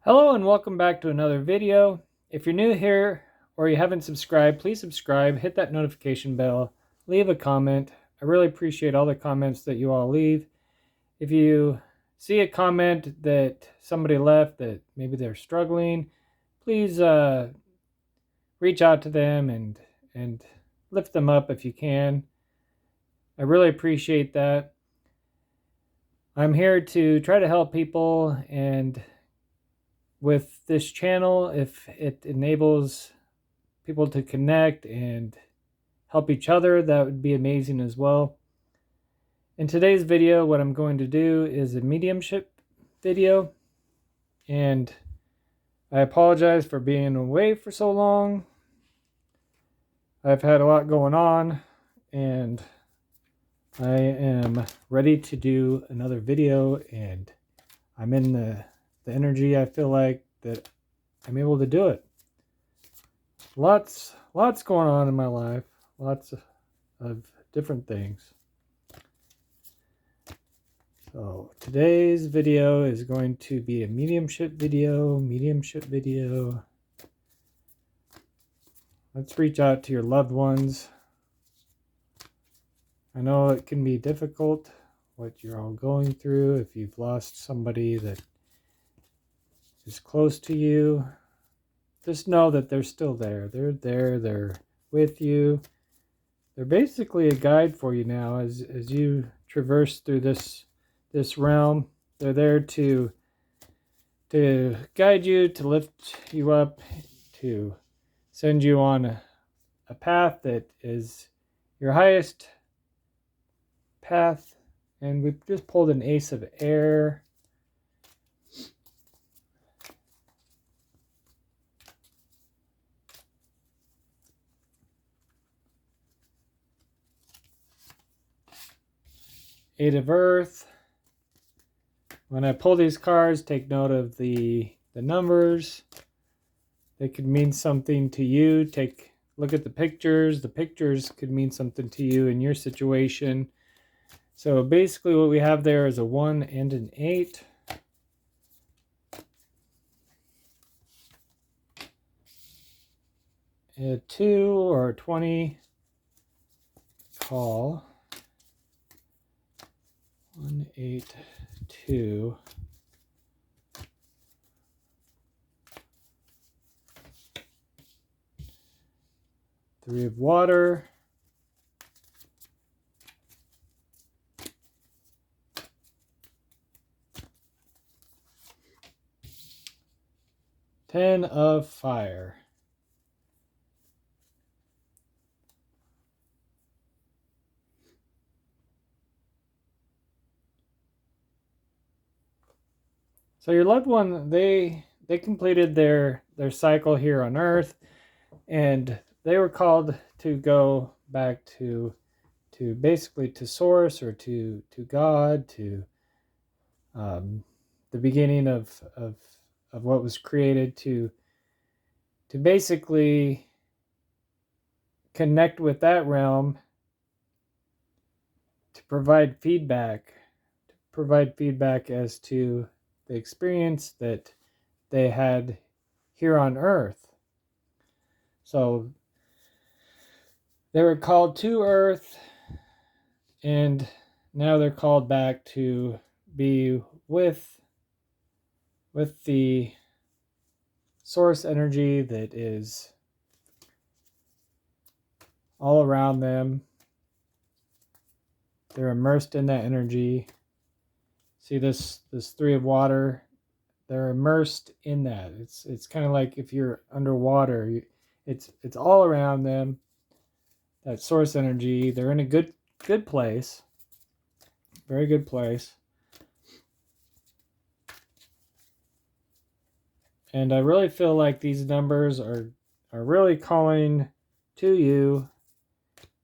Hello and welcome back to another video. If you're new here or you haven't subscribed, please subscribe, hit that notification bell, leave a comment. I really appreciate all the comments that you all leave. If you see a comment that somebody left that maybe they're struggling, please reach out to them and lift them up if you can. I really appreciate that. I'm here to try to help people, and with this channel, if it enables people to connect and help each other, that would be amazing as well. In today's video, what I'm going to do is a mediumship video, and I apologize for being away for so long. I've had a lot going on, and I am ready to do another video, and I'm in the energy. I feel like that I'm able to do it. Lots going on in my life. Lots of different things. So today's video is going to be a mediumship video. Let's reach out to your loved ones. I know it can be difficult what you're all going through. If you've lost somebody that is close to you, just know that they're still there. They're there. They're with you. They're basically a guide for you now as you traverse through this realm. They're there to guide you, to lift you up, to send you on a path that is your highest path. And we've just pulled an Ace of Air. Eight of Earth. When I pull these cards, take note of the numbers. They could mean something to you. Look at the pictures. The pictures could mean something to you in your situation. So basically what we have there is a 1 and an 8. A 2 or a 20. Call. 1, 8, 2. Three of Water. Ten of Fire. So your loved one, they completed their cycle here on Earth, and they were called to go back to basically to Source, or to God, to the beginning of what was created, to basically connect with that realm, to provide feedback as to the experience that they had here on Earth. So they were called to Earth, and now they're called back to be with the source energy that is all around them. They're immersed in that energy. See this Three of Water? They're immersed in that. It's kind of like if you're underwater. It's all around them. That source energy. They're in a good place. Very good place. And I really feel like these numbers are really calling to you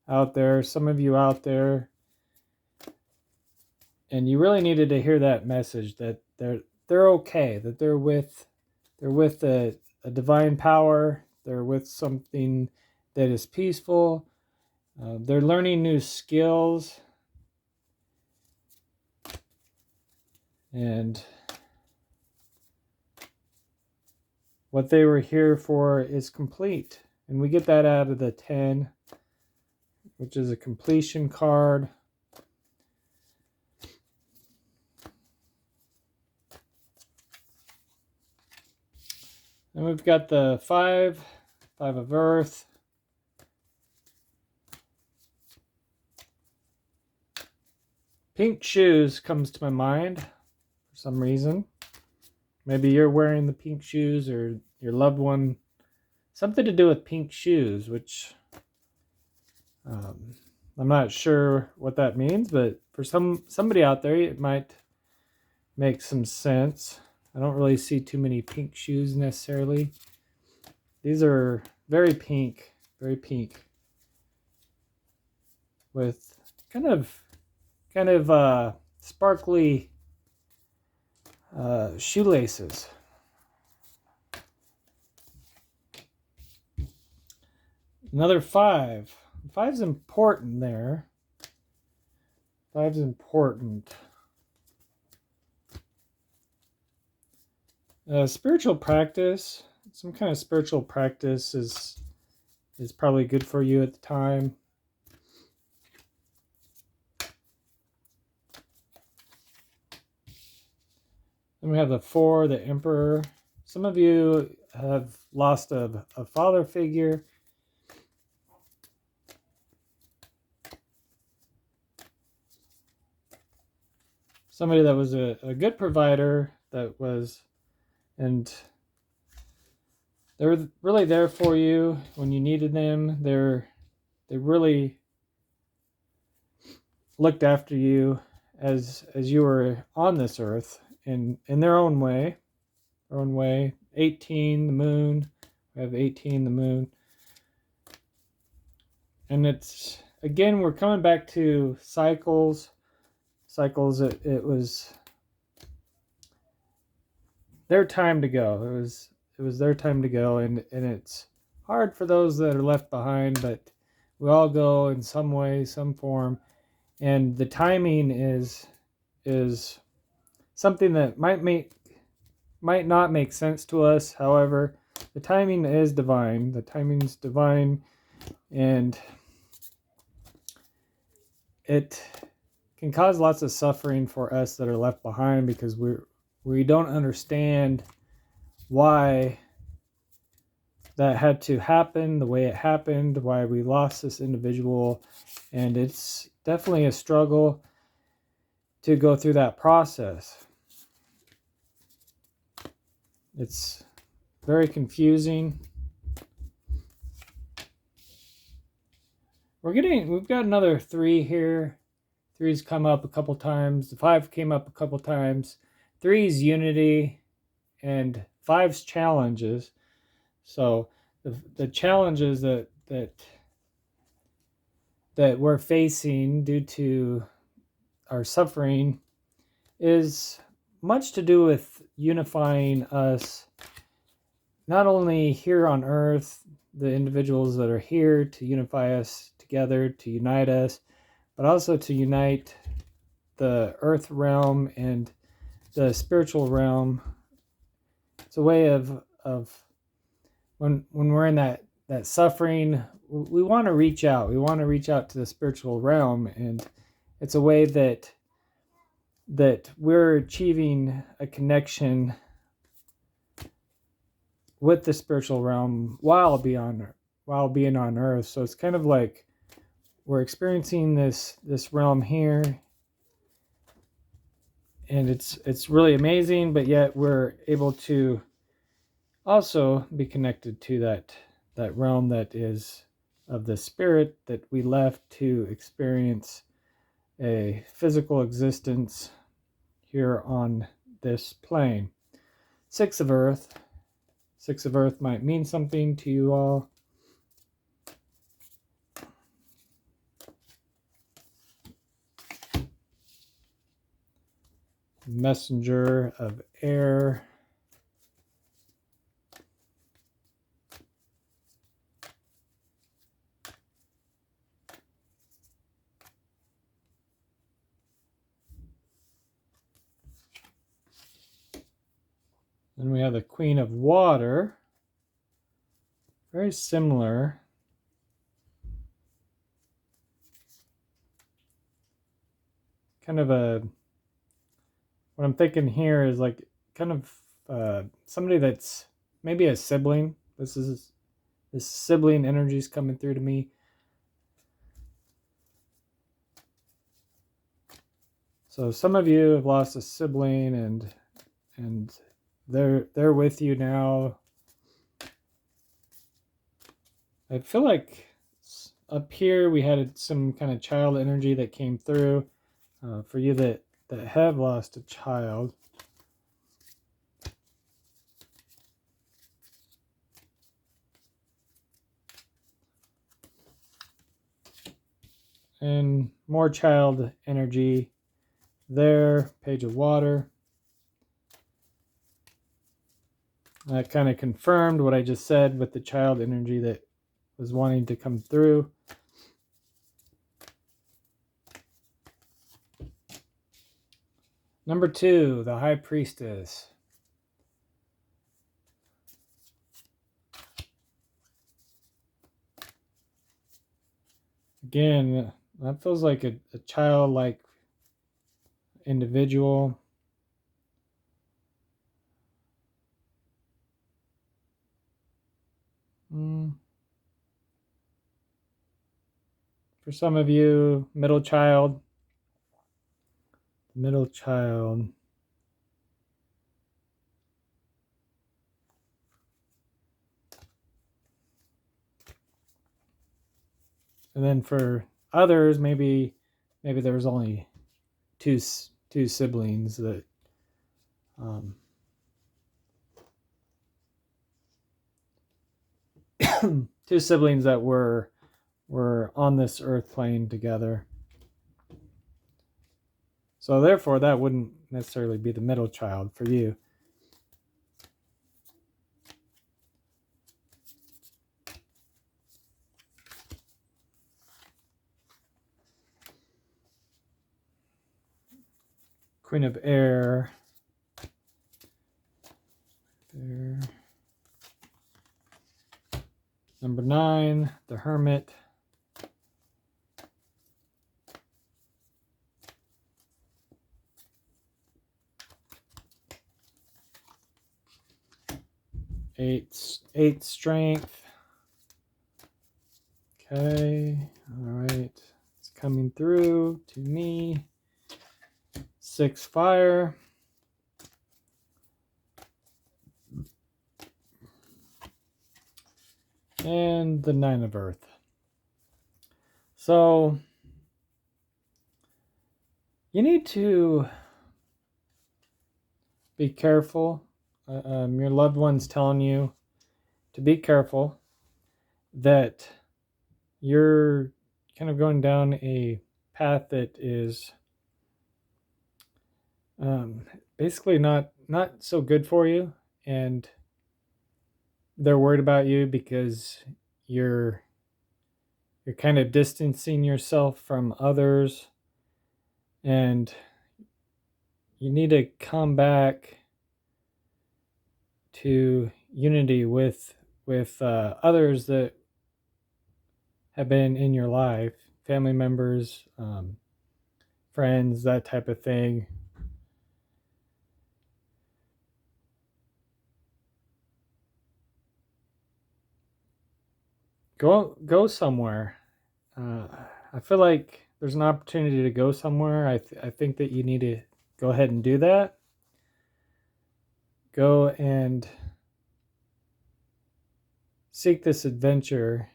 out there. Some of you out there. And you really needed to hear that message, that they're okay, that they're with a divine power. They're with something that is peaceful. They're learning new skills, and what they were here for is complete. And we get that out of the 10, which is a completion card. And we've got the 5 of Earth. Pink shoes comes to my mind for some reason. Maybe you're wearing the pink shoes, or your loved one. Something to do with pink shoes, which I'm not sure what that means, but for somebody out there, it might make some sense. I don't really see too many pink shoes necessarily. These are very pink, with kind of sparkly shoelaces. Another 5. 5's important there. 5's important. Spiritual practice. Some kind of spiritual practice is probably good for you at the time. Then we have the 4, the Emperor. Some of you have lost a father figure. Somebody that was a good provider, and they were really there for you when you needed them. They really looked after you as you were on this earth in their own way. 18, the moon. We have 18, the moon. And it's, again, we're coming back to cycles. It was their time to go. It was their time to go, and it's hard for those that are left behind, but we all go in some way, some form, and the timing is something that might not make sense to us. However, the timing is divine. The timing's divine, and it can cause lots of suffering for us that are left behind, because we don't understand why that had to happen the way it happened, why we lost this individual, and it's definitely a struggle to go through that process. It's very confusing. We've got another 3 here. 3's come up a couple times. The 5 came up a couple times. 3's unity, and 5's challenges. So the challenges that we're facing due to our suffering is much to do with unifying us, not only here on earth, the individuals that are here, to unify us together, to unite us, but also to unite the earth realm and the spiritual realm. It's a way of when we're in that suffering, we want to reach out. We want to reach out to the spiritual realm, and it's a way that we're achieving a connection with the spiritual realm while being on earth. So it's kind of like we're experiencing this realm here, and it's really amazing, but yet we're able to also be connected to that realm that is of the spirit that we left to experience a physical existence here on this plane. 6 of Earth. 6 of Earth might mean something to you all. Messenger of Air. Then we have the Queen of Water. very similar. Kind of what I'm thinking here is like kind of somebody that's maybe a sibling. This sibling energy is coming through to me. So some of you have lost a sibling and they're with you now. I feel like up here we had some kind of child energy that came through for you that have lost a child. And more child energy there. Page of water. That kind of confirmed what I just said with the child energy that was wanting to come through. Number 2, the High Priestess. Again, that feels like a childlike individual. For some of you, middle child. Middle child. And then for others, maybe there was only two siblings that two siblings that were on this earth plane together. So therefore, that wouldn't necessarily be the middle child for you. Queen of Air. There. Number 9, the Hermit. Eight strength. Okay, all right. It's coming through to me. 6 fire. And the 9 of Earth. So you need to be careful. Your loved one's telling you to be careful that you're kind of going down a path that is basically not so good for you, and they're worried about you because you're kind of distancing yourself from others, and you need to come back to unity with others that have been in your life, family members, friends, that type of thing. Go somewhere. I feel like there's an opportunity to go somewhere. I think that you need to go ahead and do that. Go and seek this adventure.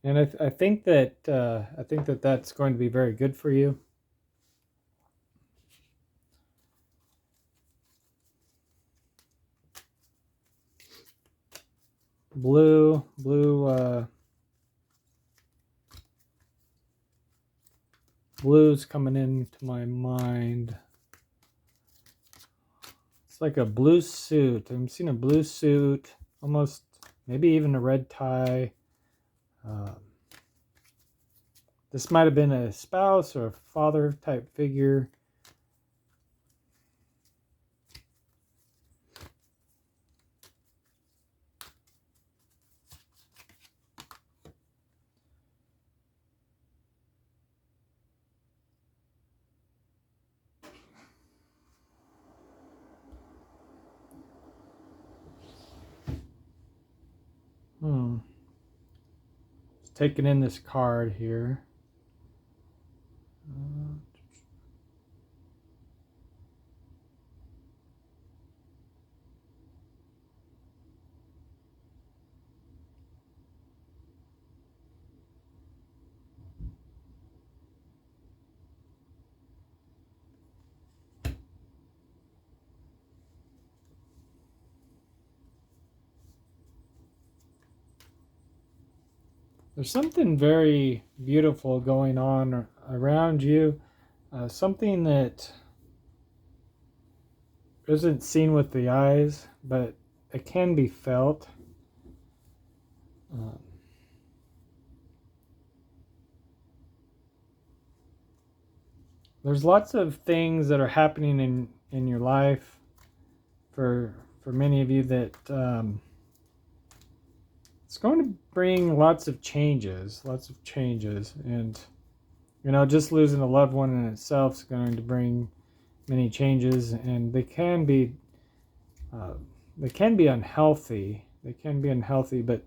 And I think that that's going to be very good for you. Blue's coming into my mind. It's like a blue suit. I'm seeing a blue suit, almost maybe even a red tie. This might have been a spouse or a father type figure. taking in this card here. There's something very beautiful going on around you, something that isn't seen with the eyes, but it can be felt. There's lots of things that are happening in your life for many of you that it's going to bring lots of changes, and just losing a loved one in itself is going to bring many changes, and they can be unhealthy. They can be unhealthy, but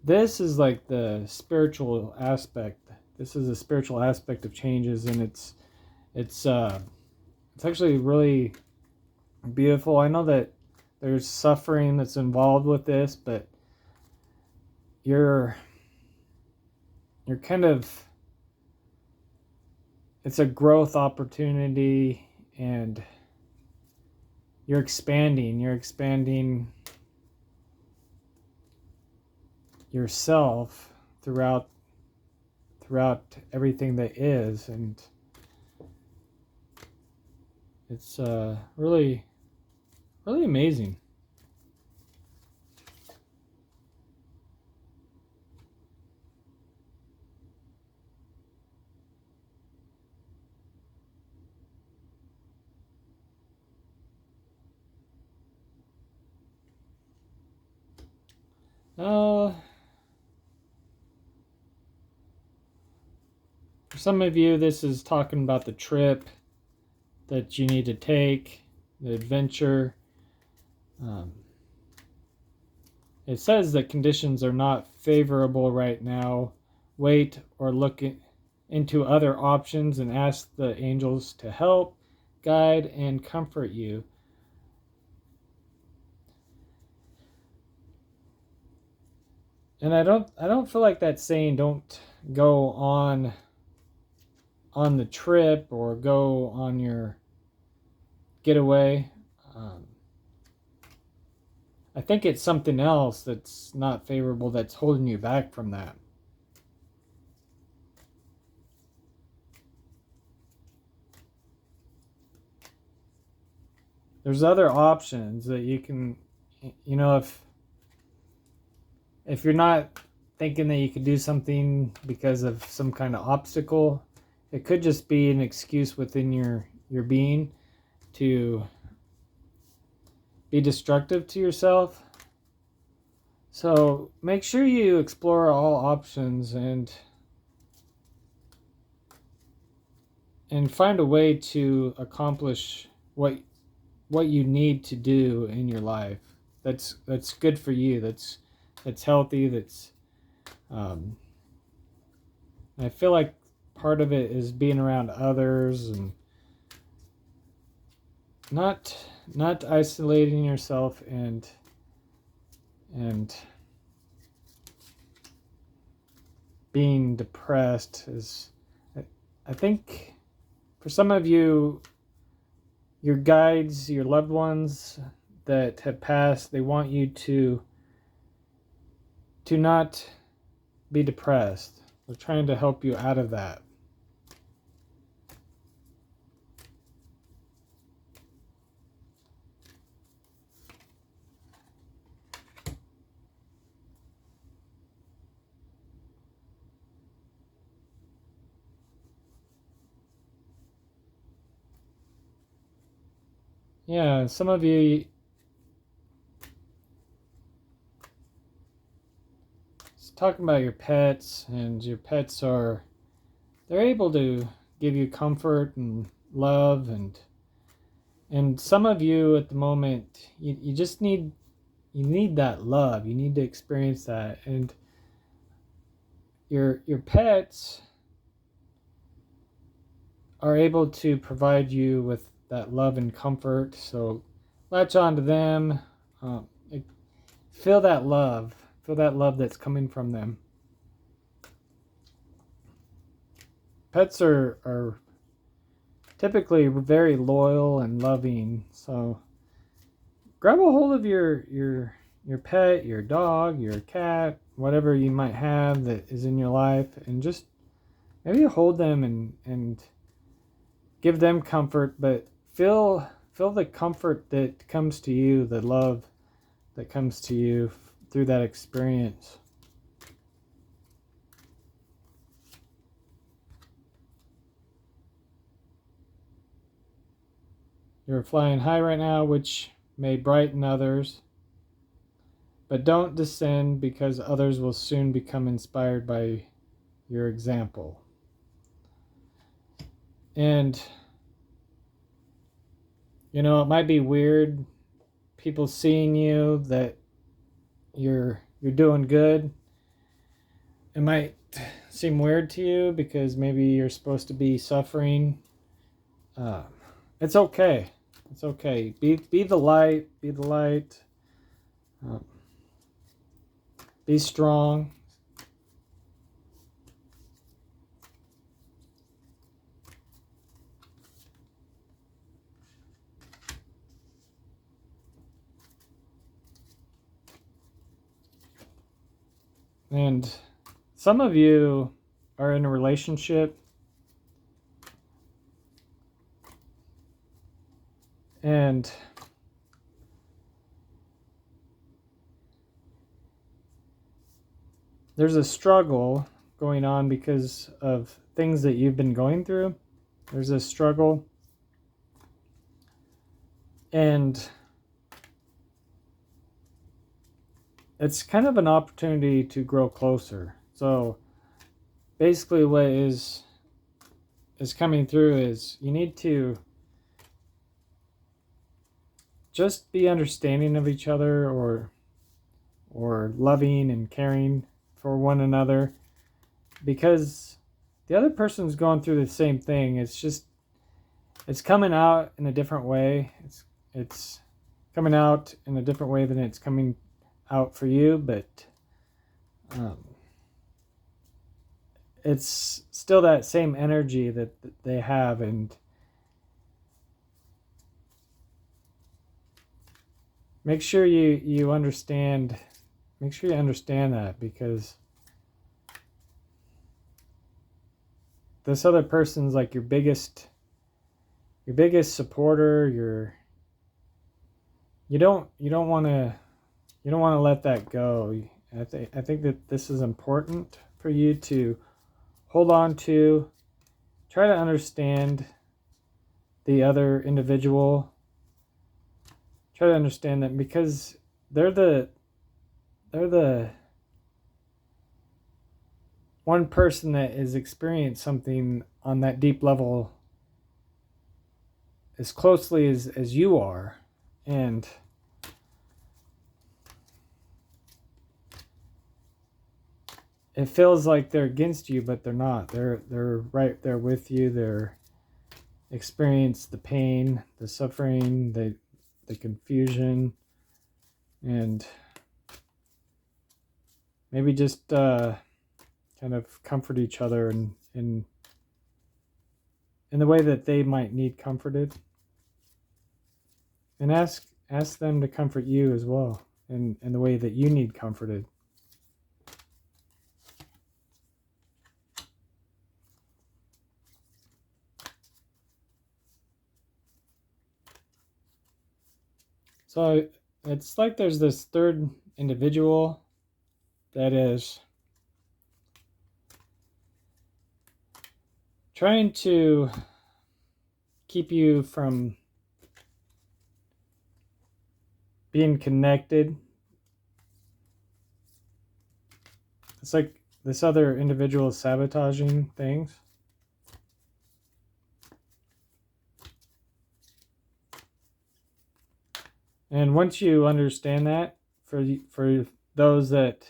this is like the spiritual aspect. This is a spiritual aspect of changes, and it's actually really beautiful. I know that there's suffering that's involved with this, but you're kind of, it's a growth opportunity, and you're expanding yourself throughout everything that is, and it's really amazing. For some of you, this is talking about the trip that you need to take, the adventure. It says that conditions are not favorable right now. Wait or look into other options and ask the angels to help, guide, and comfort you. And I don't feel like that's saying don't go on the trip or go on your getaway. I think it's something else that's not favorable that's holding you back from that. There's other options that you can, if you're not thinking that you could do something because of some kind of obstacle, it could just be an excuse within your being to be destructive to yourself. So make sure you explore all options and find a way to accomplish what you need to do in your life. That's good for you. That's healthy. That's I feel like part of it is being around others and not isolating yourself and being depressed. Is, I think for some of you, your guides, your loved ones that have passed, they want you to not be depressed. They're trying to help you out of that. Yeah, some of you, it's talking about your pets, and your pets they're able to give you comfort and love, and some of you at the moment, you just need that love. You need to experience that, and your pets are able to provide you with that love and comfort. So latch on to them. Um, feel that love. Feel that love that's coming from them. Pets are typically very loyal and loving. So grab a hold of your pet, your dog, your cat, whatever you might have that is in your life, and just maybe hold them and give them comfort, but feel the comfort that comes to you, the love that comes to you through that experience. You're flying high right now, which may brighten others, but don't descend, because others will soon become inspired by your example. And you know, it might be weird, people seeing you, that you're doing good. It might seem weird to you because maybe you're supposed to be suffering. Uh, it's okay. It's okay. Be the light. Be the light. Um, be strong. And some of you are in a relationship, and there's a struggle going on because of things that you've been going through. There's a struggle, and it's kind of an opportunity to grow closer. So basically what is coming through is you need to just be understanding of each other, or loving and caring for one another, because the other person's going through the same thing. It's coming out in a different way. It's coming out in a different way than it's coming out for you, but it's still that same energy that they have. And make sure you understand that, because this other person's like your biggest supporter. You don't want to let that go. I think that this is important for you to hold on to. Try to understand the other individual. Try to understand them, because they're the one person that has experienced something on that deep level as closely as you are. And it feels like they're against you, but they're not. They're right there with you. They're experience the pain, the suffering, the confusion, and maybe just kind of comfort each other in the way that they might need comforted, and ask them to comfort you as well in the way that you need comforted. So it's like there's this third individual that is trying to keep you from being connected. It's like this other individual is sabotaging things. And once you understand that, for those that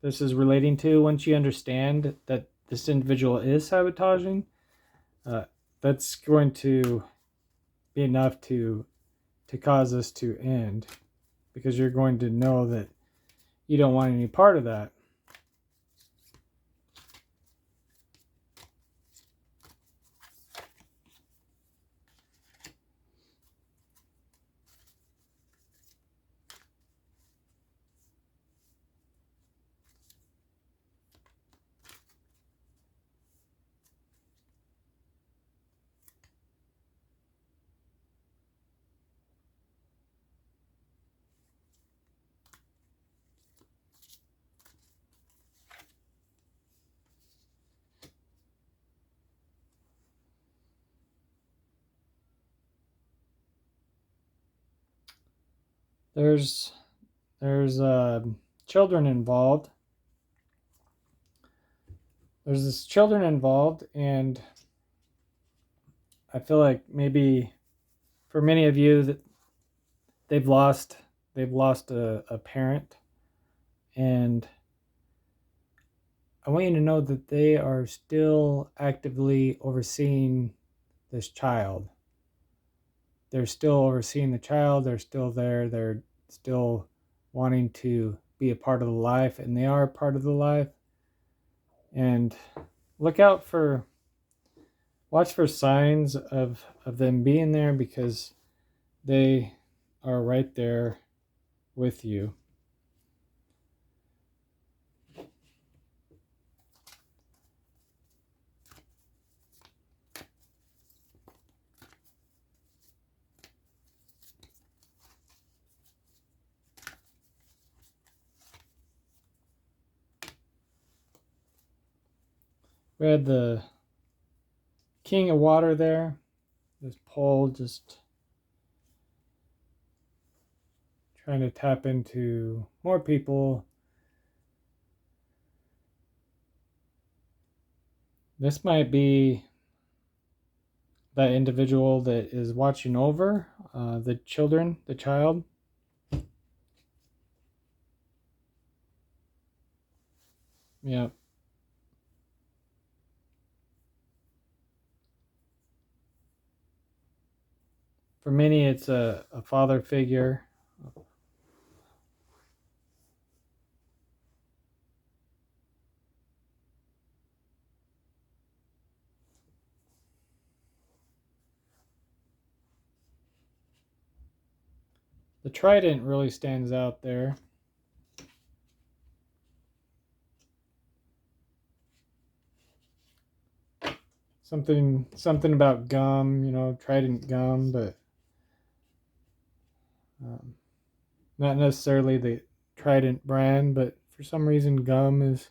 this is relating to. Once you understand that this individual is sabotaging, that's going to be enough to cause this to end, because you're going to know that you don't want any part of that. There's children involved. There's this children involved, and I feel like maybe for many of you that they've lost a parent, and I want you to know that they are still actively overseeing this child. They're still overseeing the child. They're still there. They're still wanting to be a part of the life, and they are a part of the life. And watch for signs of them being there, because they are right there with you. We had the King of Water there. This pole just trying to tap into more people. This might be that individual that is watching over the child. Yeah. For many, it's a father figure. The trident really stands out there. Something about gum, trident gum, but not necessarily the Trident brand, but for some reason gum is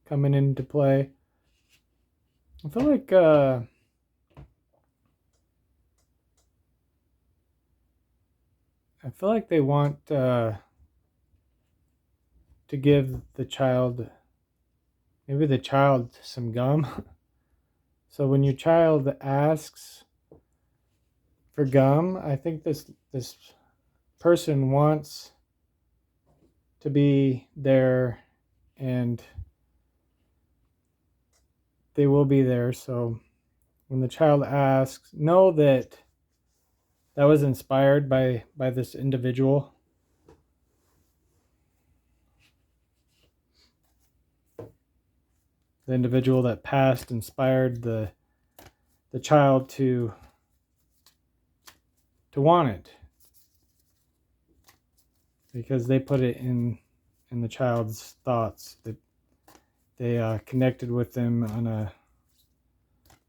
coming into play. I feel like they want to give the child, maybe the child, some gum. So when your child asks for gum, I think this person wants to be there, and they will be there. So when the child asks, know that was inspired by this individual. The individual that passed inspired the child to want it, because they put it in the child's thoughts, that they connected with them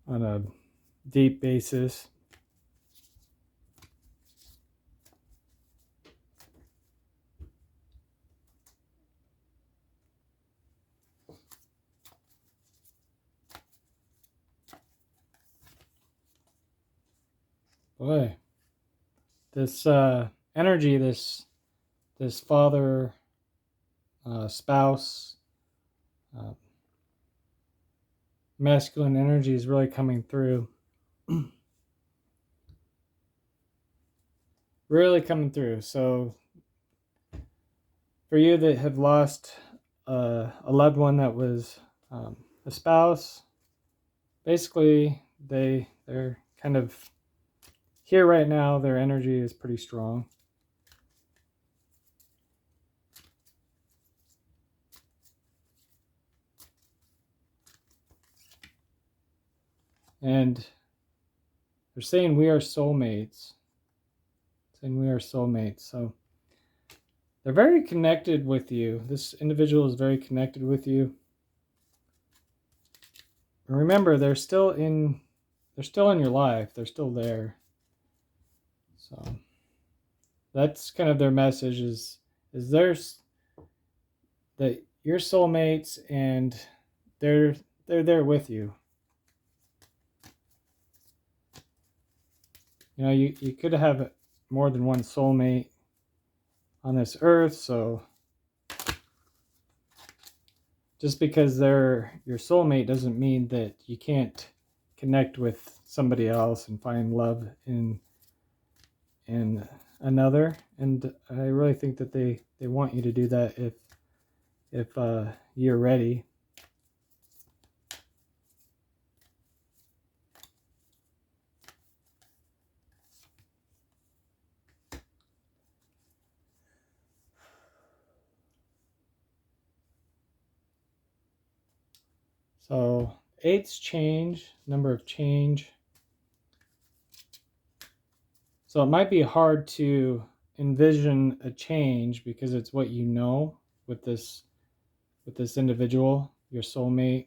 on a deep basis. Boy, this energy, this father, spouse, masculine energy is really coming through. Really coming through. So for you that have lost a loved one that was a spouse. Basically, they're kind of here right now. Their energy is pretty strong. And they're saying we are soulmates. Saying we are soulmates. So they're very connected with you. This individual is very connected with you. And remember, they're still in your life. They're still there. So that's kind of their message is there's that you're soulmates and they're there with you. You know, you could have more than one soulmate on this earth, so just because they're your soulmate doesn't mean that you can't connect with somebody else and find love in another. And I really think that they want you to do that if you're ready. So 8's change, number of change. So it might be hard to envision a change because it's what you know with this individual, your soulmate.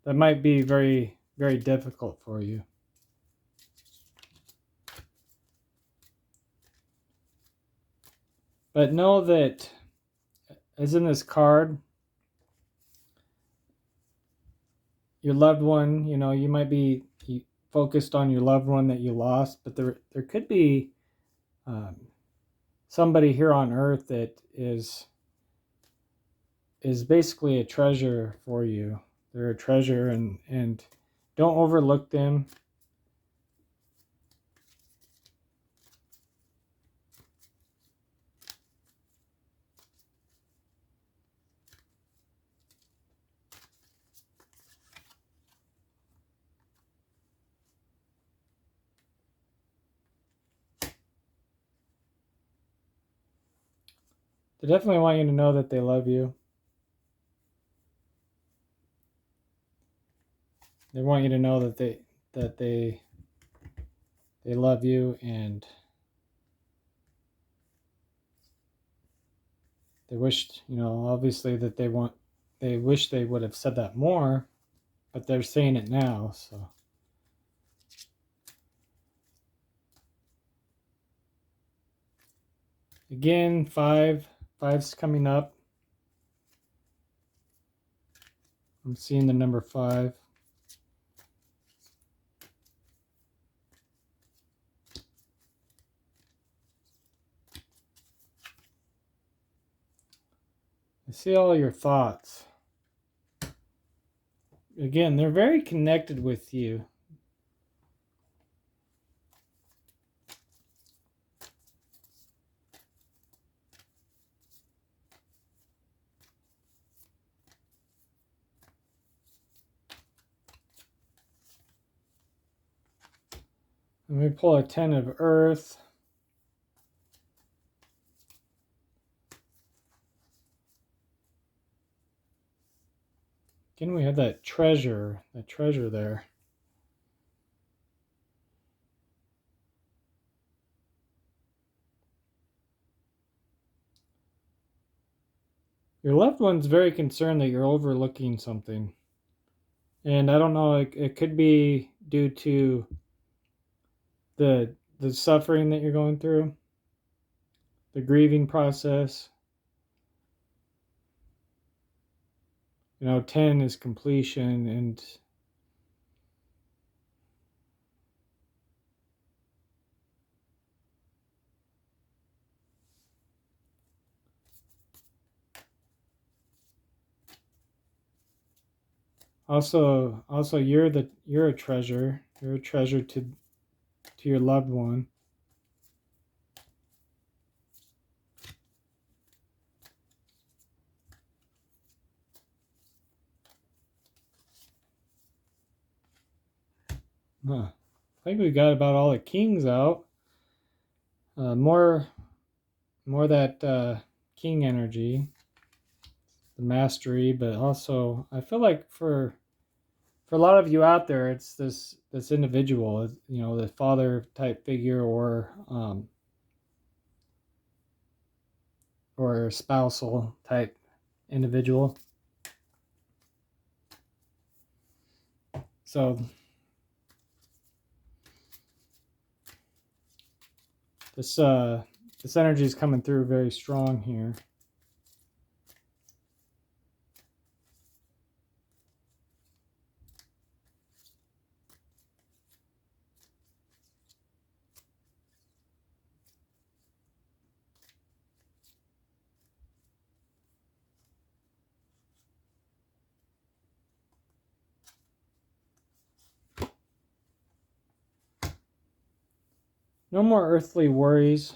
That might be very, very difficult for you. But know that, as in this card, your loved one, you know, you might be focused on your loved one that you lost, but there could be somebody here on earth that is basically a treasure for you. They're a treasure, and don't overlook them. They definitely want you to know that they love you. They want you to know that they love you, and they wished, you know, obviously that they wish they would have said that more, but they're saying it now, so. Again, five's coming up. I'm seeing the number 5. I see all your thoughts. Again, they're very connected with you. Let me pull a 10 of Earth. Again, we have that treasure there. Your loved one's very concerned that you're overlooking something. And I don't know, it could be due to the suffering that you're going through, the grieving process. You know, 10 is completion, and also you're a treasure. You're a treasure to your loved one. I think we got about all the kings out. More that king energy, the mastery, but also I feel like for a lot of you out there, it's this individual, you know, the father type figure or spousal type individual. So this energy is coming through very strong here. No more earthly worries.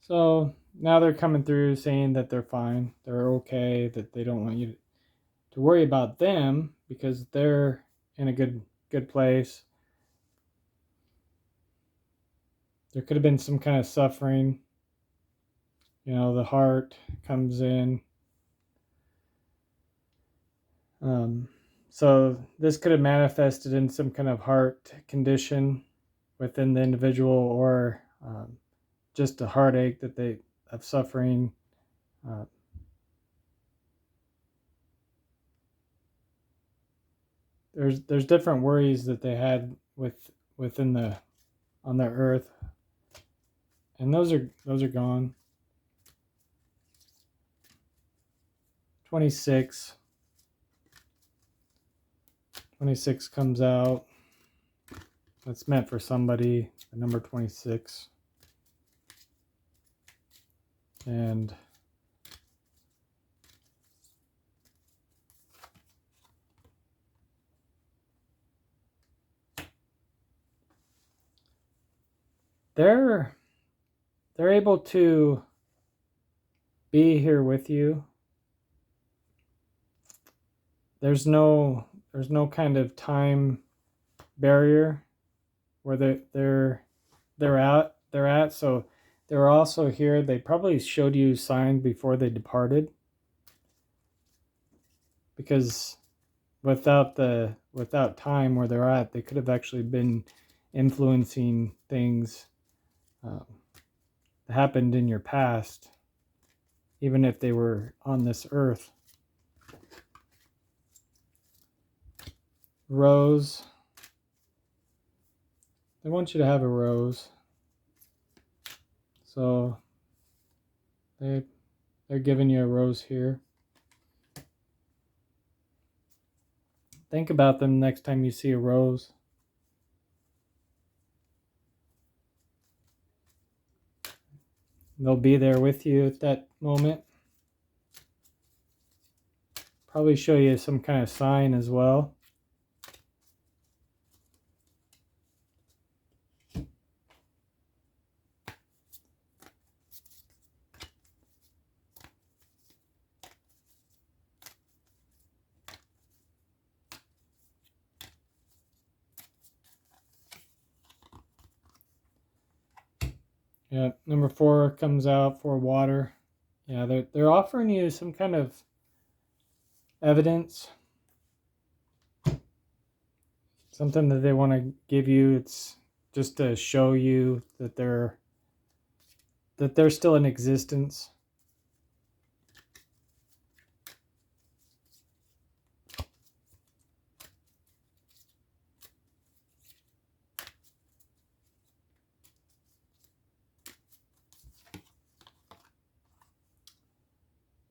So now they're coming through saying that they're fine, they're okay, that they don't want you to worry about them because they're in a good place. There could have been some kind of suffering. You know, the heart comes in. So this could have manifested in some kind of heart condition within the individual, or just a heartache that they have suffering. There's different worries that they had within on the earth, and those are gone. 26 comes out. That's meant for somebody, the number 26. And they're able to be here with you. There's no kind of time barrier where they're at. So they're also here. They probably showed you signs before they departed, because without time where they're at, they could have actually been influencing things that happened in your past, even if they were on this earth. Rose. They want you to have a rose. So they're giving you a rose here. Think about them next time you see a rose. They'll be there with you at that moment. Probably show you some kind of sign as well. Yeah, number 4 comes out for water. Yeah, they're offering you some kind of evidence, something that they want to give you. It's just to show you that they're still in existence.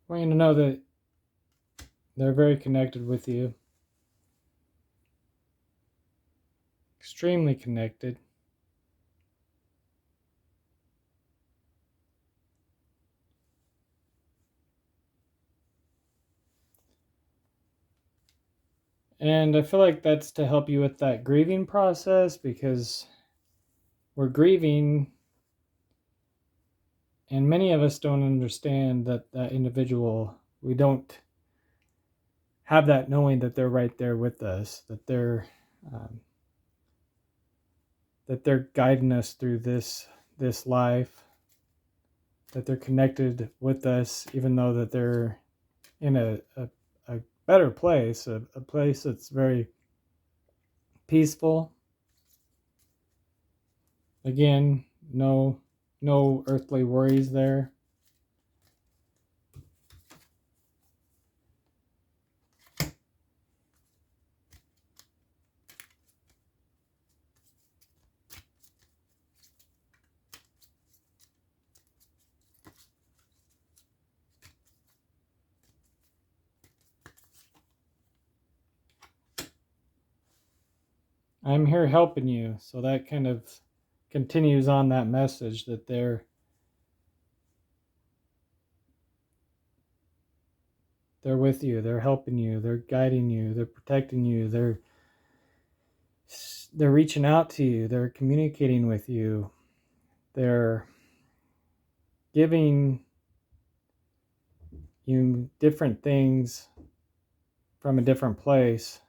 I want you to know that they're very connected with you. Extremely connected. And I feel like that's to help you with that grieving process, because we're grieving, and many of us don't understand that that individual we don't have that knowing that they're right there with us, that they're guiding us through this life, that they're connected with us, even though that they're in a better place, a place that's very peaceful. Again, no earthly worries there. I'm here helping you. So that kind of continues on that message that they're with you, they're helping you, they're guiding you, they're protecting you, they're reaching out to you, they're communicating with you, they're giving you different things from a different place.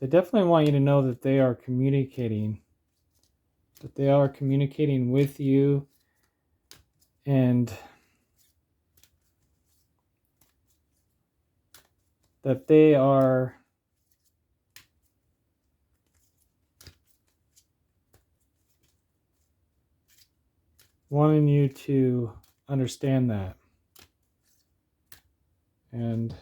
They definitely want you to know that they are communicating, with you, and that they are wanting you to understand that. And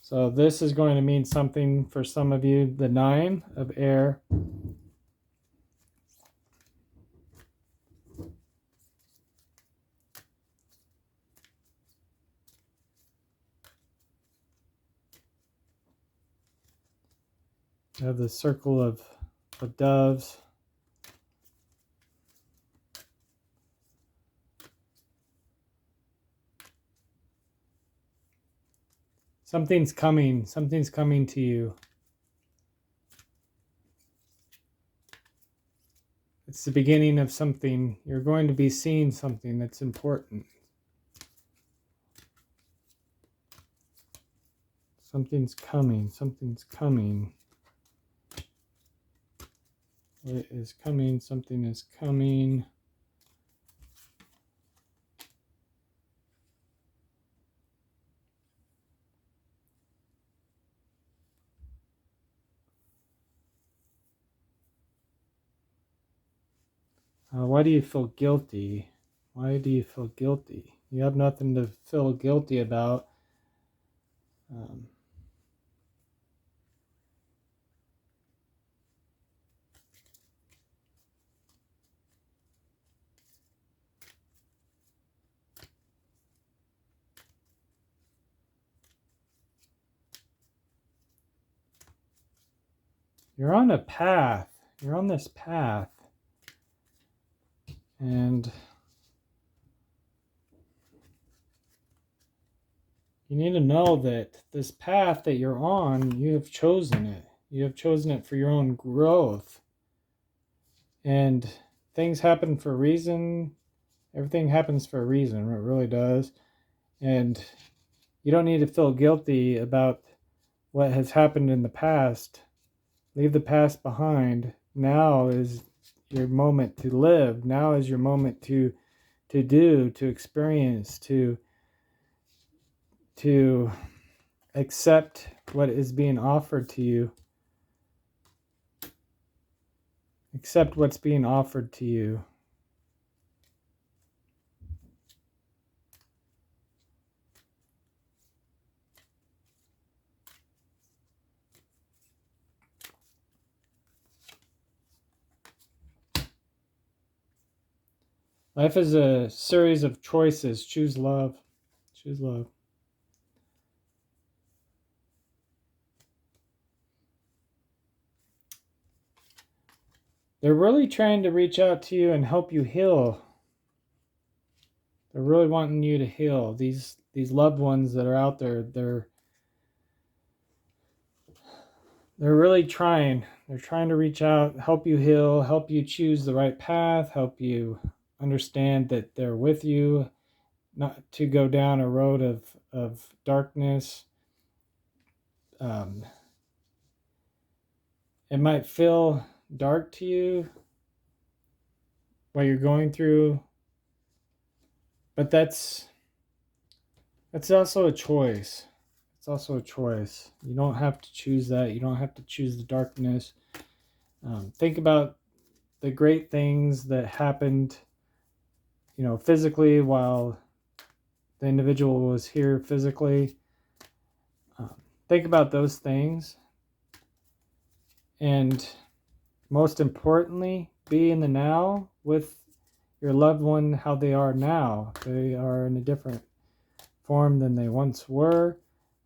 so this is going to mean something for some of you. The 9 of air. You have the circle of doves. Something's coming to you. It's the beginning of something. You're going to be seeing something that's important. Something's coming. It is coming. Something is coming. Why do you feel guilty? You have nothing to feel guilty about. You're on a path. You're on this path. And you need to know that this path that you're on, you have chosen it. You have chosen it for your own growth. And things happen for a reason. Everything happens for a reason. It really does. And you don't need to feel guilty about what has happened in the past. Leave the past behind. Now is your moment to live. Now is your moment to do, to experience, to accept what is being offered to you. Accept what's being offered to you. Life is a series of choices. Choose love. Choose love. They're really trying to reach out to you and help you heal. They're really wanting you to heal. These loved ones that are out there, they're really trying. They're trying to reach out, help you heal, help you choose the right path, help you understand that they're with you, not to go down a road of darkness. It might feel dark to you what you're going through, but that's also a choice. It's also a choice. You don't have to choose that. You don't have to choose the darkness. Think about the great things that happened, physically while the individual was here physically. Think about those things. And most importantly, be in the now with your loved one how they are now. They are in a different form than they once were.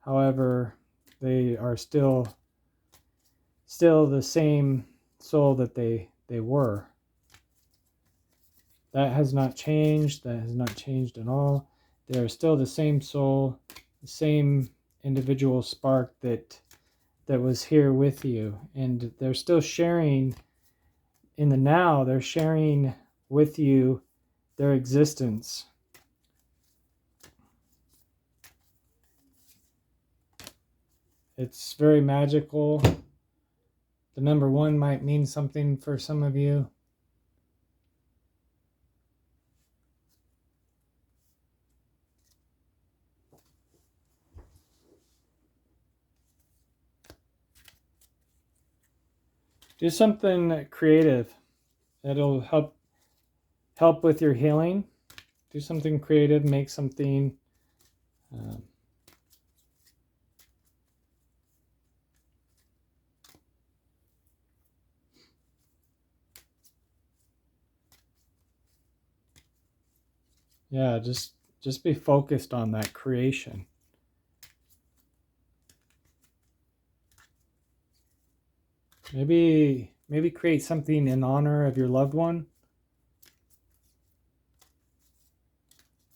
However, they are still the same soul that they were. That has not changed. That has not changed at all. They are still the same soul, the same individual spark that was here with you. And they're still sharing in the now. They're sharing with you their existence. It's very magical. The number 1 might mean something for some of you. Do something creative. It'll help with your healing. Do something creative. Make something. Yeah, just be focused on that creation. Maybe create something in honor of your loved one.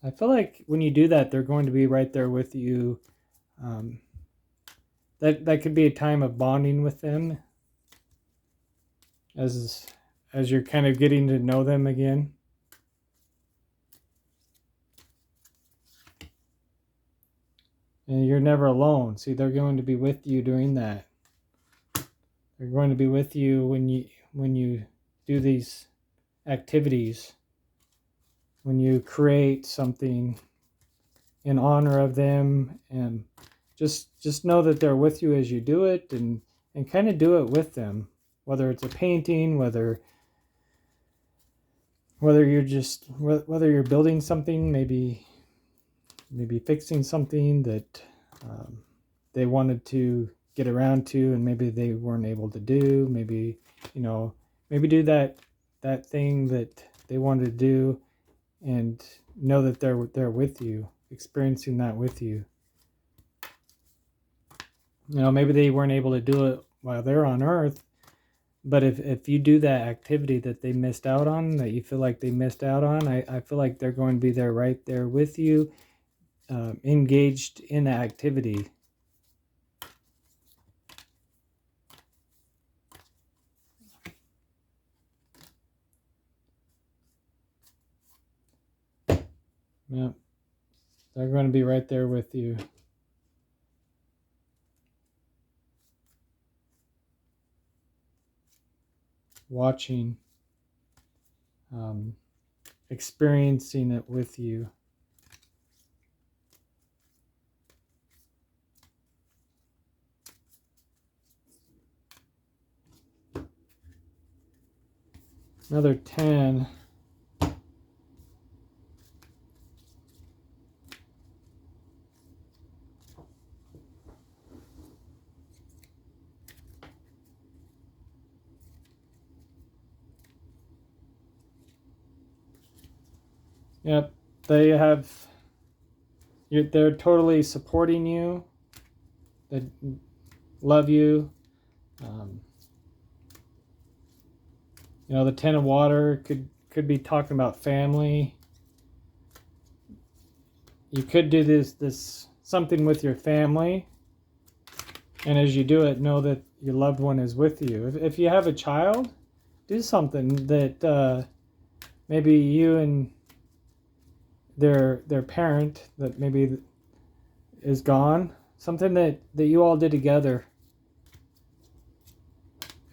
I feel like when you do that, they're going to be right there with you. That could be a time of bonding with them as you're kind of getting to know them again. And you're never alone. See, they're going to be with you doing that. They're going to be with you when you do these activities, when you create something in honor of them, and just know that they're with you as you do it, and kind of do it with them, whether it's a painting, whether you're building something, maybe fixing something that they wanted to get around to and maybe they weren't able to do. Maybe do that thing that they wanted to do, and know that they're with you, experiencing that with you. Maybe they weren't able to do it while they're on earth, but if you do that activity that they missed out on, that you feel like they missed out on, I feel like they're going to be there, right there with you, engaged in the activity. Yeah, they're going to be right there with you. Watching, experiencing it with you. Another 10. Yep, they're totally supporting you. They love you. The 10 of water could be talking about family. You could do this something with your family. And as you do it, know that your loved one is with you. If you have a child, do something that maybe you and their parent that maybe is gone, something that you all did together.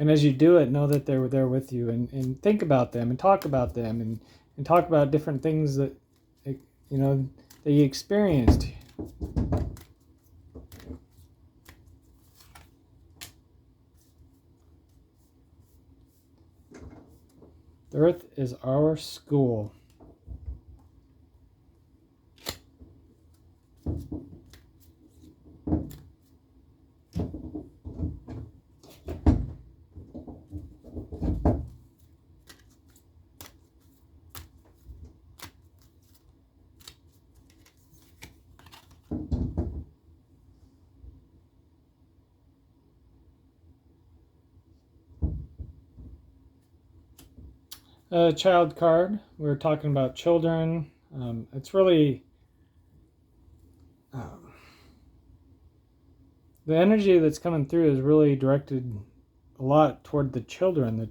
And as you do it, know that they're there with you, and think about them and talk about them, and talk about different things that that you experienced. The earth is our school. Child card. We're talking about children. It's really the energy that's coming through is really directed a lot toward the children.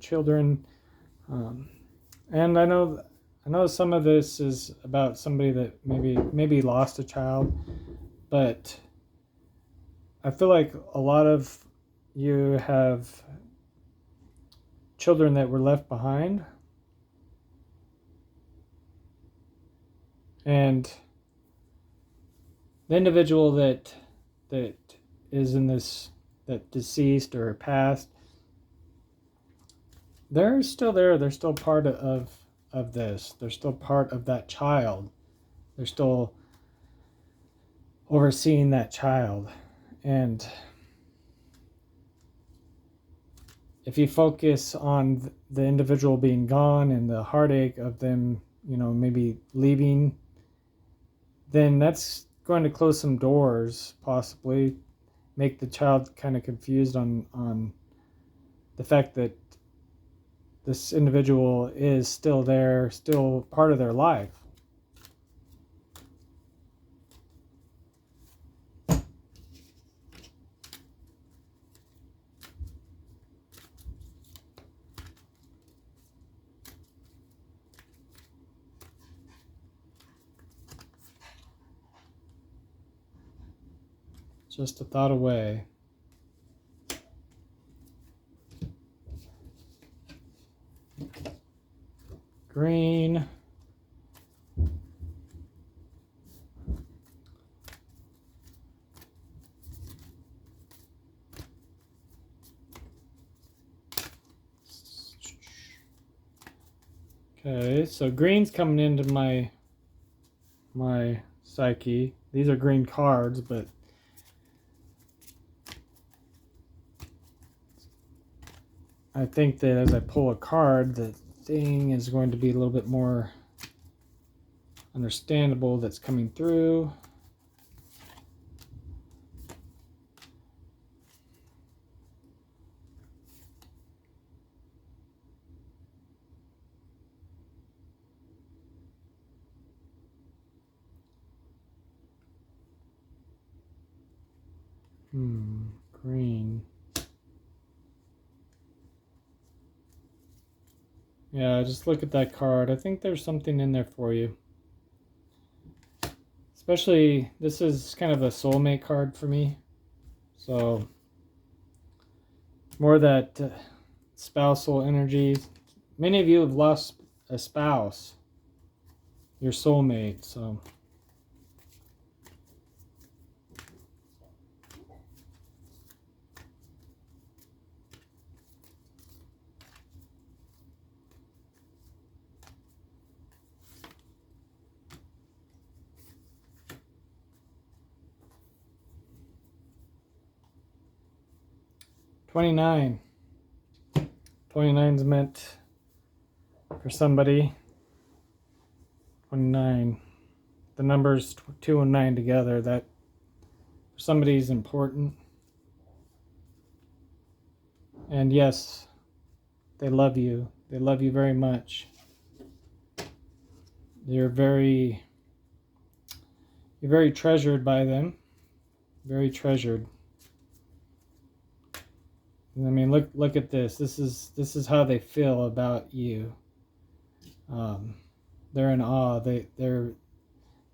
And I know some of this is about somebody that maybe lost a child, but I feel like a lot of you have children that were left behind. And the individual that is in this, that deceased or passed, they're still there. They're still part of this. They're still part of that child. They're still overseeing that child. And if you focus on the individual being gone and the heartache of them, maybe leaving, then that's going to close some doors, possibly make the child kind of confused on the fact that this individual is still there, still part of their life. Just a thought away. Green. Okay, so green's coming into my psyche. These are green cards, but I think that as I pull a card, the thing is going to be a little bit more understandable that's coming through. Green. Yeah, just look at that card. I think there's something in there for you. Especially, this is kind of a soulmate card for me. So, more that spousal energy. Many of you have lost a spouse, your soulmate, so. $29. 29's meant for somebody. 29. The numbers 2 and 9 together, that for somebody is important. And yes, they love you. They love you very much. You're very treasured by them. Very treasured. I mean, look at this. This is how they feel about you. They're in awe. They're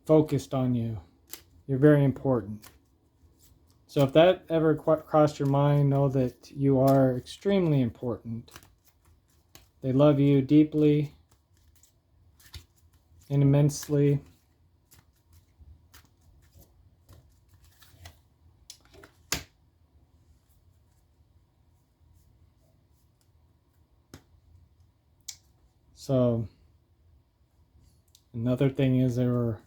focused on you. You're very important. So if that ever crossed your mind, know that you are extremely important. They love you deeply and immensely. So another thing is they were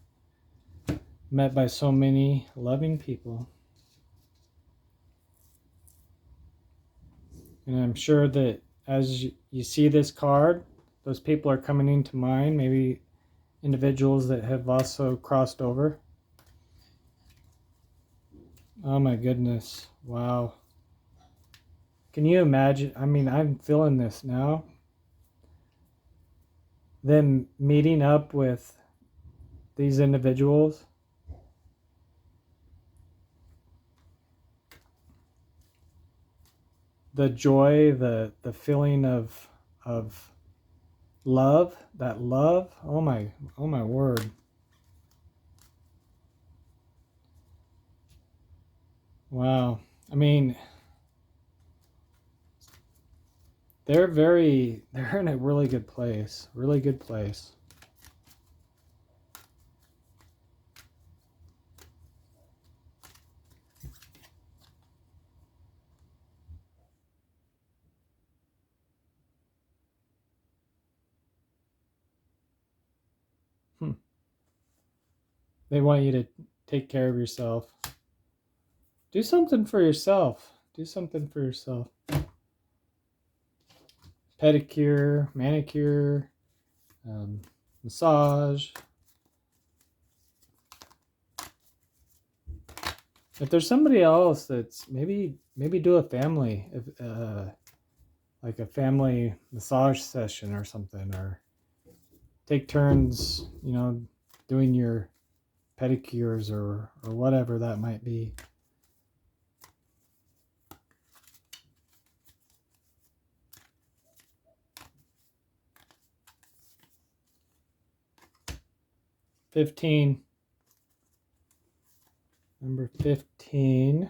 met by so many loving people. And I'm sure that as you see this card, those people are coming into mind, maybe individuals that have also crossed over. Oh my goodness. Wow. Can you imagine? I mean, I'm feeling this now. Them meeting up with these individuals. The joy, the feeling of love, that love. Oh my word. Wow. I mean, they're in a really good place. Really good place. They want you to take care of yourself. Do something for yourself. Do something for yourself. Pedicure, manicure, massage. If there's somebody else that's maybe do a family, like a family massage session or something, or take turns, doing your pedicures or whatever that might be. Number 15.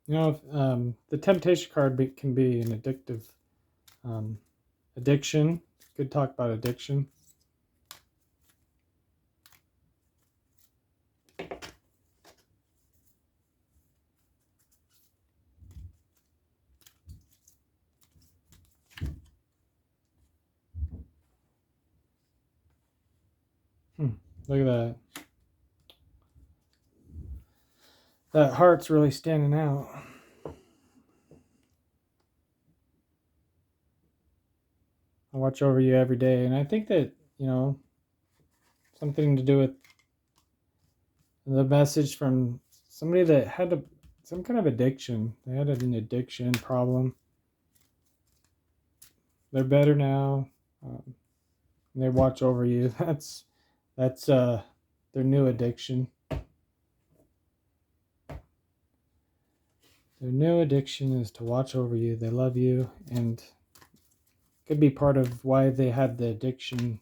The temptation card can be an addictive addiction. Good talk about addiction. Look at that. That heart's really standing out. I watch over you every day, and I think that, something to do with the message from somebody that had some kind of addiction. They had an addiction problem. They're better now. They watch over you. That's their new addiction. Their new addiction is to watch over you. They love you, and could be part of why they had the addiction,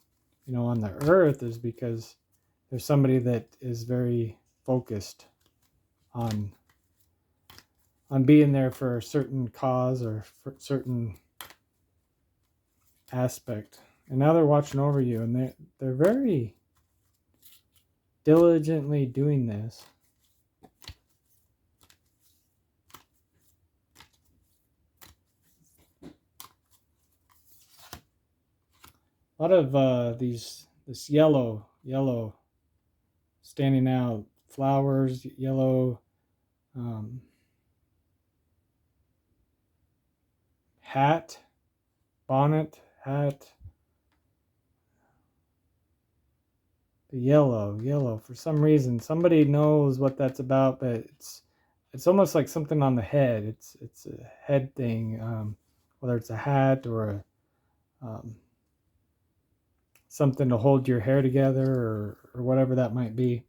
on the earth, is because there's somebody that is very focused on being there for a certain cause or for a certain aspect. And now they're watching over you, and they're very diligently doing this. A lot of this yellow standing out. Flowers, yellow, hat, bonnet, hat. The yellow. For some reason, somebody knows what that's about, but it's almost like something on the head. It's a head thing, whether it's a hat or something to hold your hair together or whatever that might be.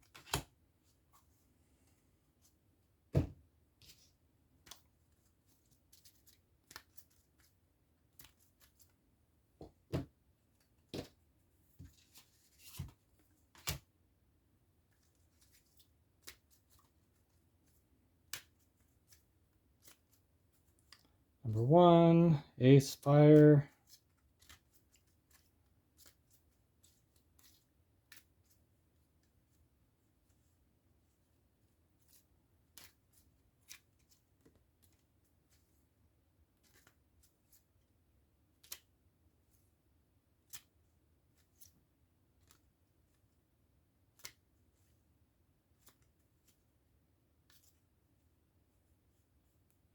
Number 1, ace, fire.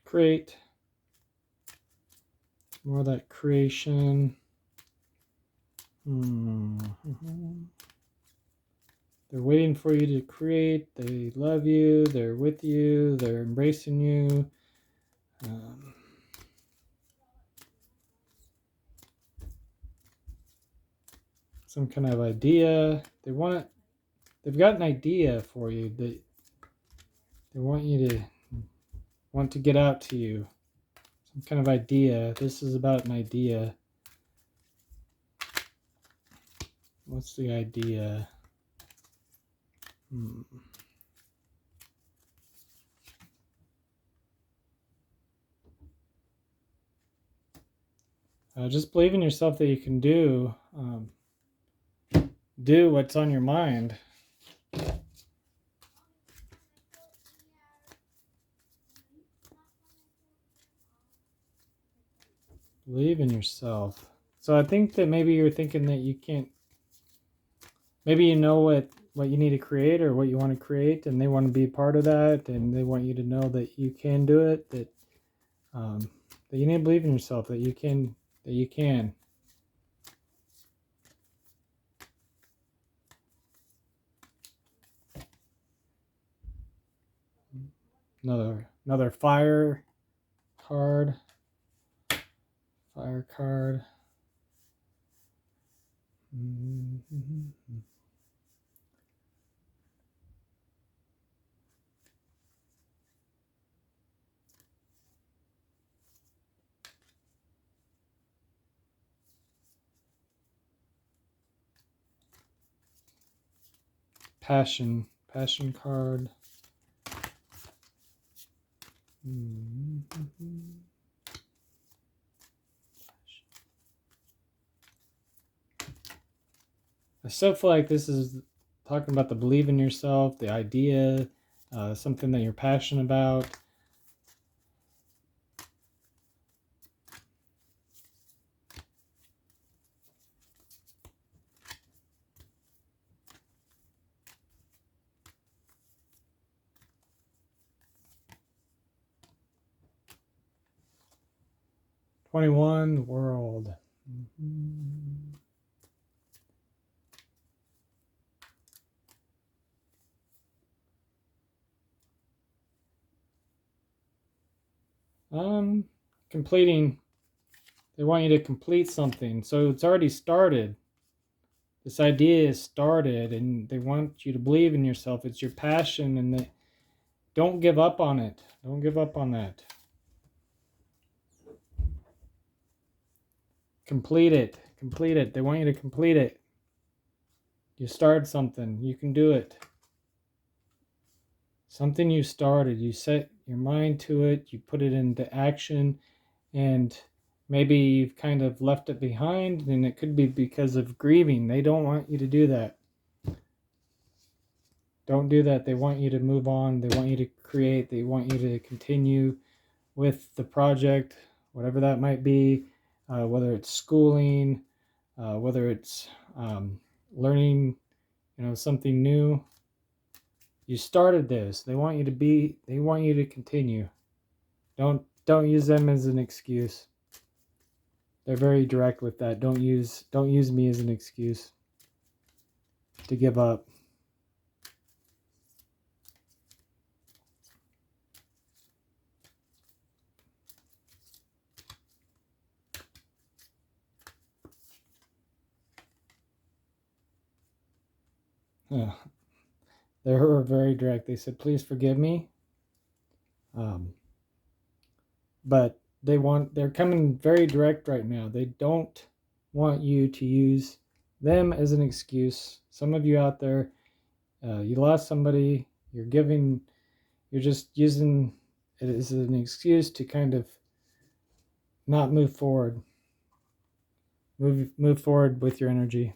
Create. More of that creation. They're waiting for you to create. They love you. They're with you. They're embracing you. Some kind of idea. They've got an idea for you that they want you to want to get out to you. Some kind of idea. This is about an idea. What's the idea? Just believe in yourself that you can do what's on your mind. Believe in yourself. So I think that maybe you're thinking that you can't. Maybe you know what you need to create or what you want to create, and they want to be part of that, and they want you to know that you can do it. That you need to believe in yourself. That you can. That you can. Another fire card. Fire card. Passion card. I still feel like this is talking about the believe in yourself, the idea, something that you're passionate about. #21 world. Completing. They want you to complete something. So it's already started. This idea is started, and they want you to believe in yourself. It's your passion, and don't give up on it. Don't give up on that. Complete it. Complete it. They want you to complete it. You started something. You can do it. Something you started. You set your mind to it. You put it into action, and maybe you've kind of left it behind, and it could be because of grieving. They don't want you to do that. Don't do that. They want you to move on. They want you to create. They want you to continue with the project, whatever that might be, whether it's schooling, whether it's learning, something new. You started this. They want you to continue. Don't use them as an excuse. They're very direct with that. Don't use me as an excuse to give up. Yeah. They were very direct. They said, "Please forgive me." But they're coming very direct right now. They don't want you to use them as an excuse. Some of you out there, you lost somebody. You're just using it as an excuse to kind of not move forward. Move forward with your energy.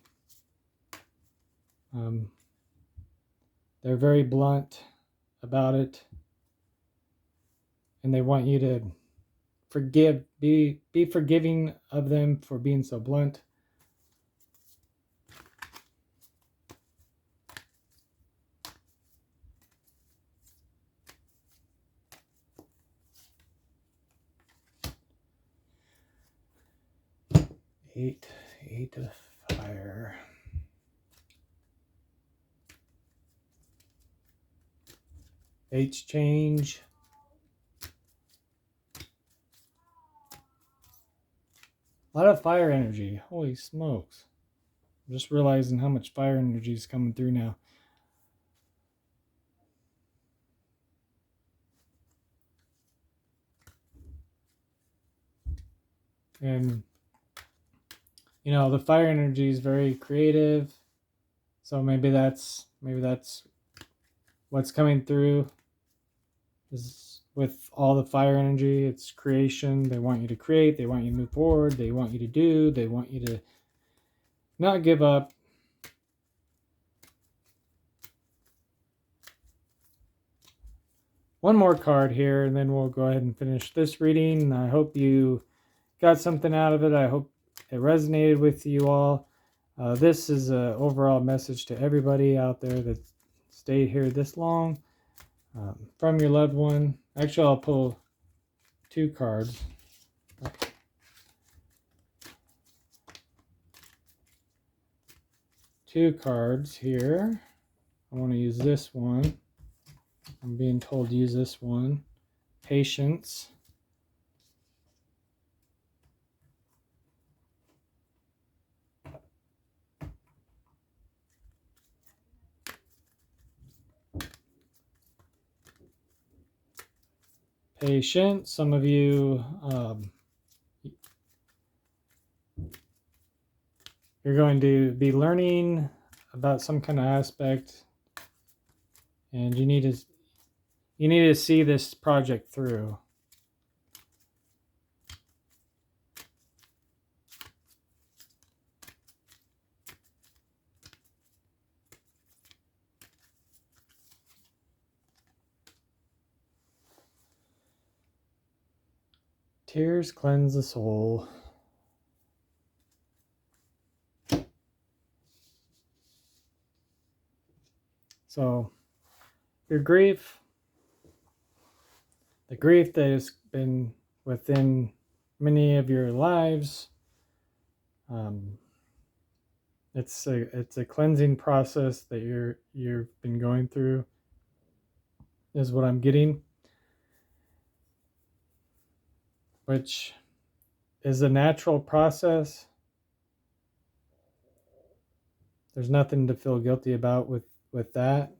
They're very blunt about it, and they want you to be forgiving of them for being so blunt. Eight of fire. Eight's change. A lot of fire energy. Holy smokes. I'm just realizing how much fire energy is coming through now. And the fire energy is very creative. So maybe that's what's coming through is with all the fire energy. It's creation. They want you to create. They want you to move forward. They want you to do. They want you to not give up. One more card here, and then we'll go ahead and finish this reading. I hope you got something out of it. I hope it resonated with you all. This is an overall message to everybody out there that stayed here this long, from your loved one. Actually, I'll pull 2 cards. Two cards here. I want to use this one. I'm being told to use this one. Patience. Patience. Some of you, you're going to be learning about some kind of aspect, and you need to see this project through. Tears cleanse the soul. So, your grief, the grief that has been within many of your lives, it's a cleansing process that you've been going through, is what I'm getting, which is a natural process. There's nothing to feel guilty about with that.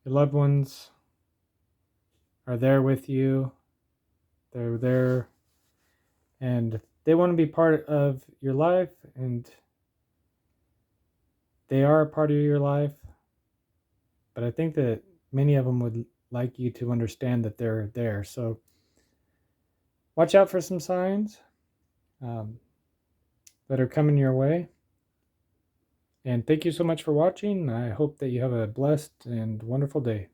Your loved ones are there with you. They're there, and they want to be part of your life, and they are a part of your life. But I think that many of them would like you to understand that they're there. So watch out for some signs that are coming your way. And thank you so much for watching. I hope that you have a blessed and wonderful day.